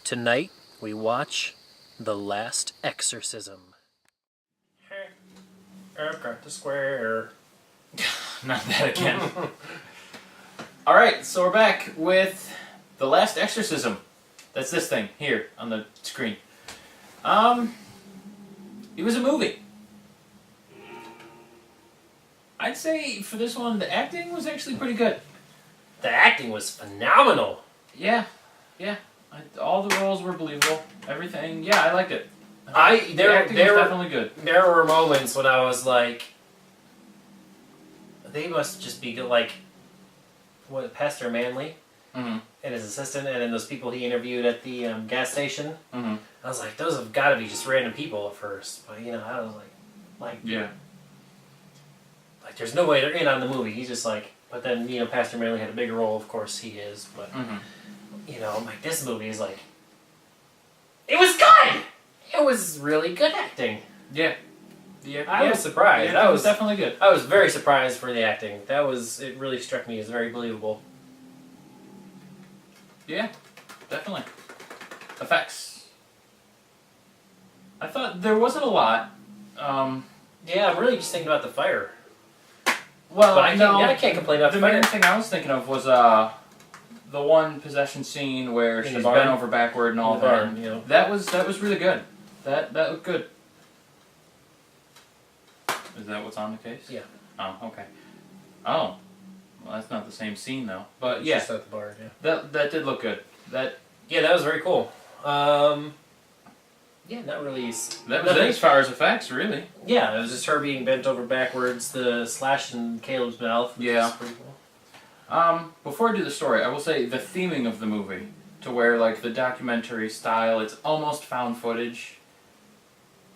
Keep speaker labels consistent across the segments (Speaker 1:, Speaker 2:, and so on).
Speaker 1: Tonight, we watch The Last Exorcism. I've got the square.
Speaker 2: Not that again. Alright, so we're back with The Last Exorcism. That's this thing, here, on the screen. It was a movie. I'd say, for this one, the acting was actually pretty good.
Speaker 1: The acting was phenomenal.
Speaker 2: Yeah. All the roles were believable. Everything. Yeah, I liked it. The acting was definitely good.
Speaker 1: There were moments when I was like, they must just be good, like, what, Pastor Manley and his assistant, and then those people he interviewed at the gas station. I was like, those have got to be just random people at first. But, I was like,
Speaker 2: yeah.
Speaker 1: Like, there's no way they're in on the movie. He's just like, but then, Pastor Manley had a bigger role, of course he is, but... I'm like, this movie is like... It was good! It was really good acting.
Speaker 2: Yeah.
Speaker 1: I was surprised.
Speaker 2: Yeah, that was definitely good.
Speaker 1: I was very surprised for the acting. It really struck me as very believable.
Speaker 2: Yeah, definitely. Effects. I thought there wasn't a lot.
Speaker 1: Yeah, I'm really just thinking about the fire.
Speaker 2: Well,
Speaker 1: but I can't complain about the fire.
Speaker 2: The main thing I was thinking of was the one possession scene where she's bent over backward and all that. That was really good. That looked good. Is that what's on the case?
Speaker 1: Yeah.
Speaker 2: Oh, okay. Oh, well, that's not the same scene though. But
Speaker 1: it's
Speaker 2: yeah,
Speaker 1: just at the bar. Yeah.
Speaker 2: That did look good. That
Speaker 1: was very cool. Yeah, not really.
Speaker 2: That was it as far as effects, really.
Speaker 1: Yeah, it was just her being bent over backwards, the slash in Caleb's mouth. Which is pretty cool.
Speaker 2: Before I do the story, I will say the theming of the movie, to where like the documentary style, it's almost found footage.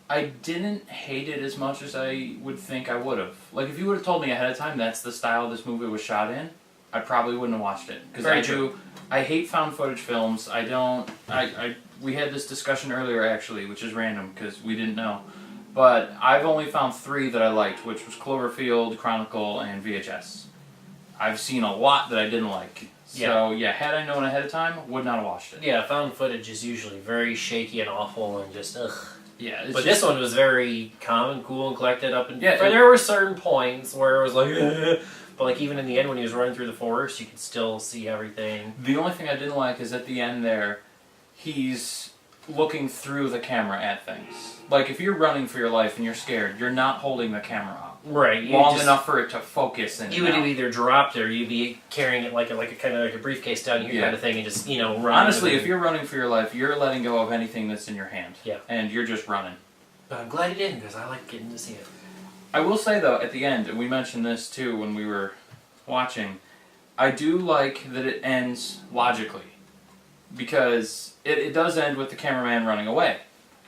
Speaker 2: I didn't hate it as much as I would think I would have. Like if you would have told me ahead of time that's the style this movie was shot in, I probably wouldn't have watched it. Because I hate found footage films. We had this discussion earlier actually, which is random because we didn't know. But I've only found 3 that I liked, which was Cloverfield, Chronicle, and VHS. I've seen a lot that I didn't like. So, had I known ahead of time, would not have watched it.
Speaker 1: Yeah, found footage is usually very shaky and awful and just, ugh.
Speaker 2: Yeah,
Speaker 1: but this one was very calm and cool and collected up. There were certain points where it was like, but like even in the end when he was running through the forest, you could still see everything.
Speaker 2: The only thing I didn't like is at the end there, he's looking through the camera at things. Like if you're running for your life and you're scared, you're not holding the camera up.
Speaker 1: Right.
Speaker 2: Long enough for it to focus in.
Speaker 1: You would have either dropped or you'd be carrying it like a kind of like a briefcase down here kind of thing and just, running.
Speaker 2: Honestly, if you're running for your life, you're letting go of anything that's in your hand.
Speaker 1: Yeah.
Speaker 2: And you're just running.
Speaker 1: But I'm glad he didn't because I like getting to see it.
Speaker 2: I will say though, at the end, and we mentioned this too when we were watching, I do like that it ends logically. Because it does end with the cameraman running away.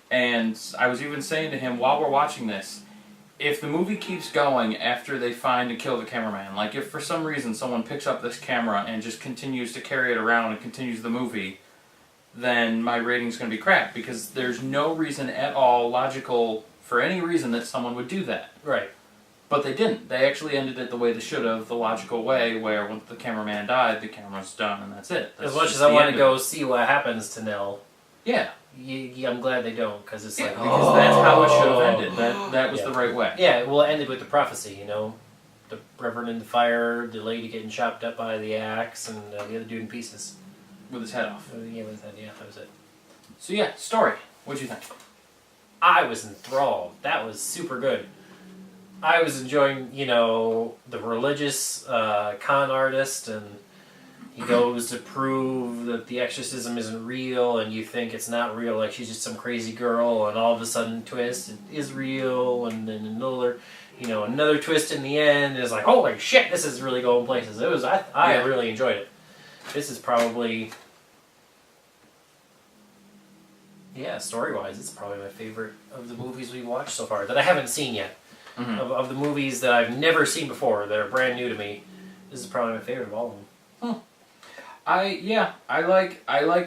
Speaker 2: And I was even saying to him while we're watching this, if the movie keeps going after they find and kill the cameraman, like if for some reason someone picks up this camera and just continues to carry it around and continues the movie, then my rating's going to be crap because there's no reason at all logical for any reason that someone would do that.
Speaker 1: Right.
Speaker 2: But they didn't. They actually ended it the way they should have, the logical way, where when the cameraman died, the camera's done and that's it.
Speaker 1: As much as I want to go see what happens to Nell.
Speaker 2: Yeah.
Speaker 1: I'm glad they don't, because it's like...
Speaker 2: Because that's how it should have ended. That was the right way.
Speaker 1: Yeah, well, it ended with the prophecy, The Reverend in the fire, the lady getting chopped up by the axe, and the other dude in pieces.
Speaker 2: With his head off.
Speaker 1: Yeah, with his head, that was it.
Speaker 2: So yeah, story. What'd you think?
Speaker 1: I was enthralled. That was super good. I was enjoying, the religious con artist, and he goes to prove that the exorcism isn't real, and you think it's not real, like she's just some crazy girl, and all of a sudden, twist, it is real, and then another twist in the end is like, holy shit, this is really going places. I really enjoyed it. This is probably, story-wise, it's probably my favorite of the movies we've watched so far that I haven't seen yet. Of the movies that I've never seen before that are brand new to me, this is probably my favorite of all of them.
Speaker 2: I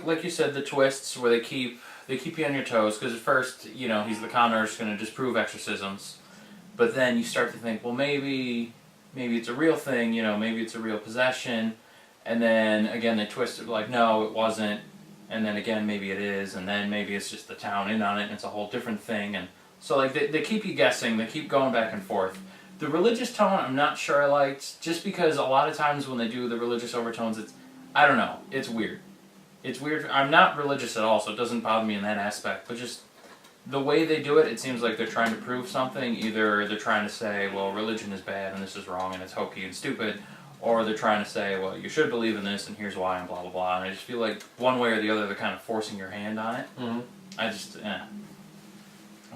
Speaker 2: like you said, the twists where they keep you on your toes, because at first, he's the con artist going to disprove exorcisms, but then you start to think, well, maybe it's a real thing, maybe it's a real possession, and then again they twist it like, no, it wasn't, and then again maybe it is, and then maybe it's just the town in on it and it's a whole different thing. And so like they keep you guessing, they keep going back and forth. The religious tone I'm not sure I liked, just because a lot of times when they do the religious overtones, I don't know, it's weird. It's weird. I'm not religious at all, so it doesn't bother me in that aspect, but just the way they do it, it seems like they're trying to prove something. Either they're trying to say, well, religion is bad and this is wrong and it's hokey and stupid, or they're trying to say, well, you should believe in this and here's why and blah, blah, blah. And I just feel like one way or the other, they're kind of forcing your hand on it.
Speaker 1: Mm-hmm.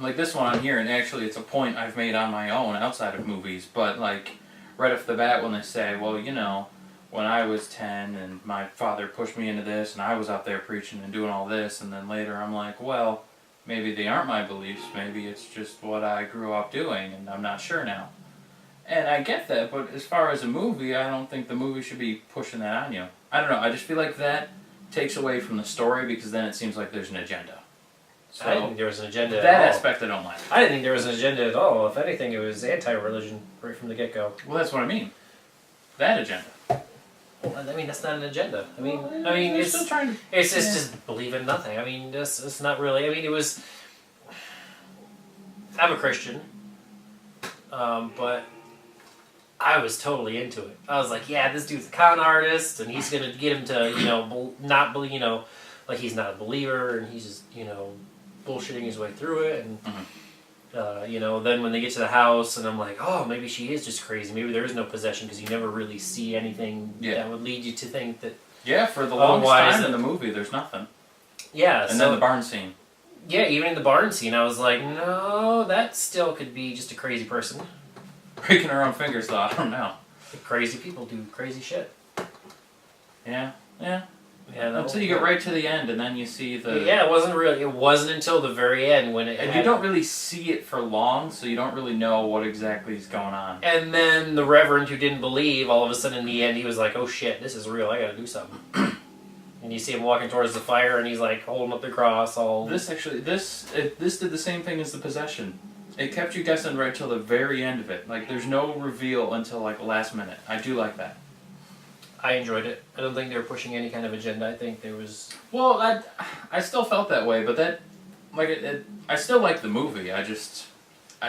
Speaker 2: Like this one on here, and actually it's a point I've made on my own outside of movies, but like right off the bat when they say, well, you know, when I was 10 and my father pushed me into this and I was out there preaching and doing all this, and then later I'm like, well, maybe they aren't my beliefs, maybe it's just what I grew up doing and I'm not sure now. And I get that, but as far as a movie, I don't think the movie should be pushing that on you. I don't know, I just feel like that takes away from the story because then it seems like there's an agenda. So
Speaker 1: I didn't think there was an agenda at
Speaker 2: that
Speaker 1: all.
Speaker 2: aspect I don't like.
Speaker 1: I didn't think there was an agenda at all. If anything, it was anti-religion right from the get-go.
Speaker 2: Well, that's what I mean. That agenda.
Speaker 1: Well, I mean, that's not an agenda. I mean,
Speaker 2: They're
Speaker 1: it's
Speaker 2: still trying to.
Speaker 1: it's just believe in nothing. I mean, it's not really. I mean, it was. I'm a Christian, but I was totally into it. I was like, yeah, this dude's a con artist, and he's gonna get him to, not believe, like he's not a believer, and he's just, bullshitting his way through it, and then when they get to the house, and I'm like, oh, maybe she is just crazy. Maybe there is no possession because you never really see anything that would lead you to think that.
Speaker 2: Yeah, for the longest time in the movie, there's nothing.
Speaker 1: Yeah,
Speaker 2: and then the barn scene.
Speaker 1: Yeah, even in the barn scene, I was like, no, that still could be just a crazy person.
Speaker 2: Breaking her own fingers, though, I don't know.
Speaker 1: Crazy people do crazy shit.
Speaker 2: Yeah.
Speaker 1: Yeah,
Speaker 2: until you get right to the end, and then you see the.
Speaker 1: Yeah, it wasn't until the very end when it.
Speaker 2: And you don't really see it for long, so you don't really know what exactly is going on.
Speaker 1: And then the Reverend who didn't believe, all of a sudden in the end, he was like, "Oh shit, this is real. I gotta do something." And you see him walking towards the fire, and he's like holding up the cross.
Speaker 2: This did the same thing as the possession. It kept you guessing right till the very end of it. Like there's no reveal until like the last minute. I do like that.
Speaker 1: I enjoyed it. I don't think they were pushing any kind of agenda. I think there was.
Speaker 2: Well, I still felt that way, but I still liked the movie. I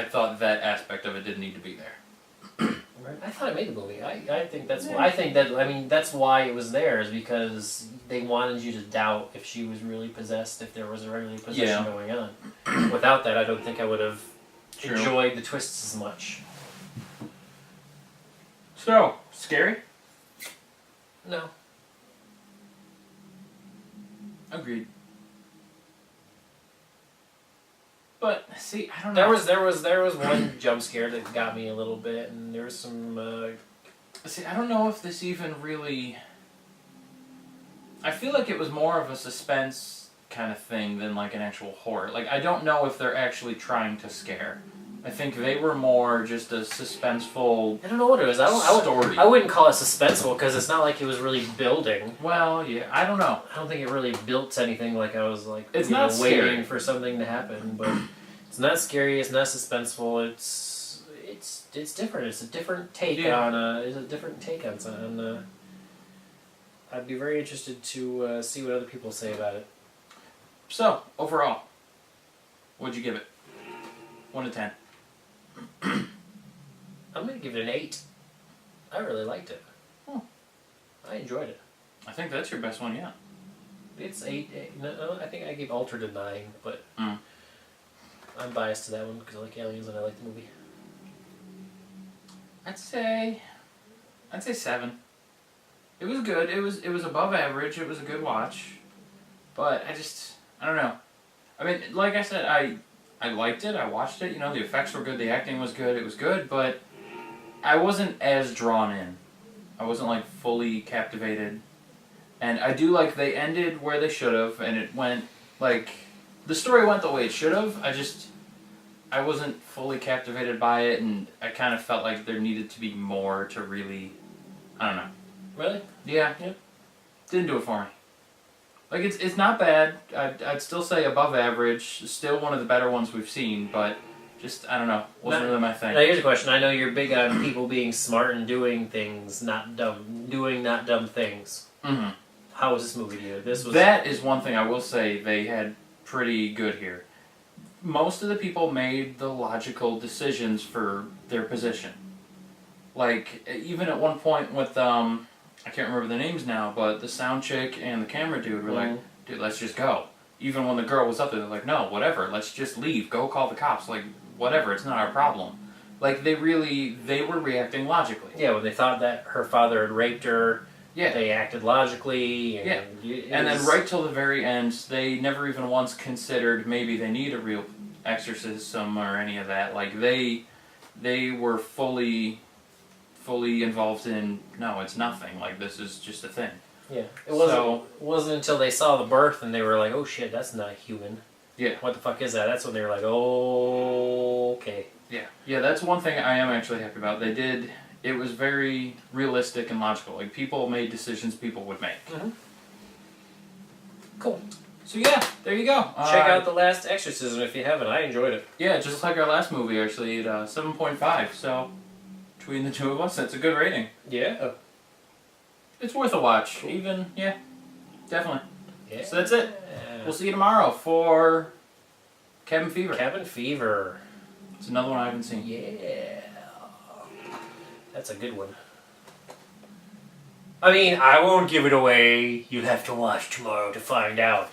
Speaker 2: thought that aspect of it didn't need to be there.
Speaker 1: I thought it made the movie. I think that's why. That's why it was there, is because they wanted you to doubt if she was really possessed, if there was a really possession going on. Without that, I don't think I would have enjoyed the twists as much.
Speaker 2: So scary.
Speaker 1: No.
Speaker 2: Agreed. But see, I don't know.
Speaker 1: There was one jump scare that got me a little bit, and there was some.
Speaker 2: See, I don't know if this even really. I feel like it was more of a suspense kind of thing than like an actual horror. Like I don't know if they're actually trying to scare. I think they were more just a suspenseful.
Speaker 1: I don't know what it was.
Speaker 2: Story.
Speaker 1: I wouldn't call it suspenseful because it's not like it was really building.
Speaker 2: Well, yeah, I don't know.
Speaker 1: I don't think it really built anything. Like I was like,
Speaker 2: it's not
Speaker 1: waiting for something to happen, but it's not scary. It's not suspenseful. It's different. It's a different take on. It's a different take on something. I'd be very interested to see what other people say about it.
Speaker 2: So overall, what'd you give it? 1 to 10.
Speaker 1: I'm gonna give it an 8. I really liked it. I enjoyed it.
Speaker 2: I think that's your best one yet.
Speaker 1: It's 8. No, I think I gave Altered a 9, but I'm biased to that one because I like aliens and I like the movie.
Speaker 2: I'd say 7. It was good. It was above average. It was a good watch, but I don't know. I mean, like I said, I liked it. I watched it. The effects were good. The acting was good. It was good, but I wasn't as drawn in. I wasn't like fully captivated. And I do like they ended where they should have, and it went like the story went the way it should have. I wasn't fully captivated by it, and I kind of felt like there needed to be more to really. I don't know.
Speaker 1: Really?
Speaker 2: Yeah. Didn't do it for me. Like it's not bad. I'd still say above average. Still one of the better ones we've seen, but just I don't know. Wasn't really my thing.
Speaker 1: Now here's a question. I know you're big on people being smart and doing things, not dumb. Doing not dumb things.
Speaker 2: Mm-hmm.
Speaker 1: How was this movie to you? This was
Speaker 2: That is one thing I will say they had pretty good here. Most of the people made the logical decisions for their position. Like, even at one point with, I can't remember the names now, but the sound chick and the camera dude were like, dude, let's just go. Even when the girl was up there, they're like, no, whatever, let's just leave, go call the cops, like, whatever, it's not our problem. Like, they were reacting logically.
Speaker 1: Yeah, when they thought that her father had raped her,
Speaker 2: Yeah.
Speaker 1: they acted logically. And
Speaker 2: And then right till the very end, they never even once considered maybe they need a real exorcism or any of that. Like, they were fully involved in, no, it's nothing, like, this is just a thing.
Speaker 1: Yeah, it wasn't until they saw the birth and they were like, oh shit, that's not human.
Speaker 2: Yeah.
Speaker 1: What the fuck is that? That's when they were like, oh, okay.
Speaker 2: Yeah, that's one thing I am actually happy about. It was very realistic and logical. Like, people made decisions people would make.
Speaker 1: Cool.
Speaker 2: So yeah, there you go.
Speaker 1: Check out The Last Exorcism if you haven't. I enjoyed it.
Speaker 2: Yeah, just like our last movie, actually, at 7.5. So, between the two of us, that's a good rating.
Speaker 1: Yeah.
Speaker 2: It's worth a watch.
Speaker 1: Cool.
Speaker 2: Even, yeah, definitely.
Speaker 1: Yeah.
Speaker 2: So that's it. We'll see you tomorrow for Cabin Fever.
Speaker 1: Cabin Fever.
Speaker 2: It's another one I haven't seen.
Speaker 1: Yeah. That's a good one. I mean, I won't give it away. You'll have to watch tomorrow to find out.